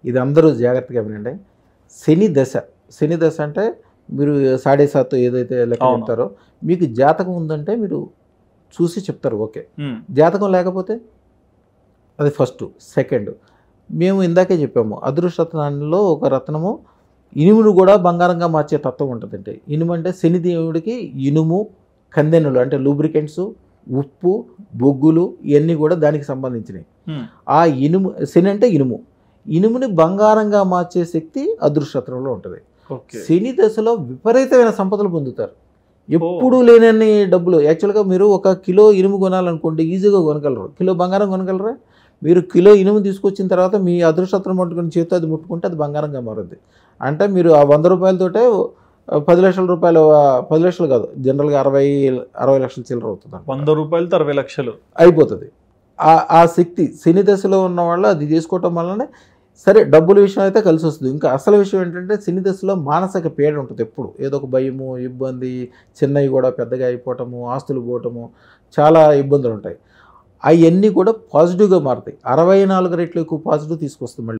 ఇది అందరూ జాగ్రత్తగా వినండి. శని దశ, శని దశ అంటే మీరు 7.5 ఏదైతే లెక్క అవును. చెప్తారో మీకు జాతకం ఉందంటే మీరు చూసి చెప్తారు ఓకే. ఉమ్, జాతకం లేకపోతే అది ఫస్ట్. సెకండ్, మేము ఇందాకే చెప్పాము అదృష్టరత్నాల్లో ఒక రత్నము ఇనుమును కూడా బంగారంగా మార్చే తత్వం ఉంటుందండి. ఇనుము అంటే శని దేవుడికి ఇనుము, కందెనులు అంటే లూబ్రికెంట్స్, ఉప్పు, బొగ్గులు ఇవన్నీ కూడా దానికి సంబంధించినవి. ఉమ్, ఆ ఇనుము, శని అంటే ఇనుము, ఇనుముని బంగారంగా మార్చే శక్తి అదృష్టరత్నంలో ఉంటుంది. ఓకే. శని దశలో విపరీతమైన సంపదలు పొందుతారు. ఎప్పుడూ లేనన్ని డబ్బులు. యాక్చువల్గా మీరు 1 కిలో ఇనుము కొనాలనుకోండి ఈజీగా కొనగలరు. కిలో బంగారం కొనగలరా? మీరు కిలో ఇనుము తీసుకొచ్చిన తర్వాత మీ అదృష్టరత్నం పట్టుకుని చేతితో అది ముట్టుకుంటే అది బంగారంగా మారుద్ది. అంటే మీరు ఆ 100 రూపాయలతోటే 10 లక్షల రూపాయలు, 10 లక్షలు కాదు జనరల్గా 60 లక్షల చిల్లర అవుతుంది. 100 రూపాయలతో 60 లక్షలు అయిపోతుంది. ఆ శక్తి శని దశలో ఉన్న వాళ్ళు అది చేసుకోవటం వల్లనే సరే డబ్బుల విషయం అయితే కలిసి వస్తుంది. ఇంకా అసలు విషయం ఏంటంటే శని దశలో మానసిక పీడ ఉంటుంది ఎప్పుడు. ఏదో ఒక భయము, ఇబ్బంది, చిన్నవి కూడా పెద్దగా అయిపోవటము, ఆస్తులు పోవటము, చాలా ఇబ్బందులు ఉంటాయి. అవన్నీ కూడా పాజిటివ్గా మారుతాయి. 64 రెట్లు ఎక్కువ పాజిటివ్ తీసుకొస్తుంది మళ్ళీ.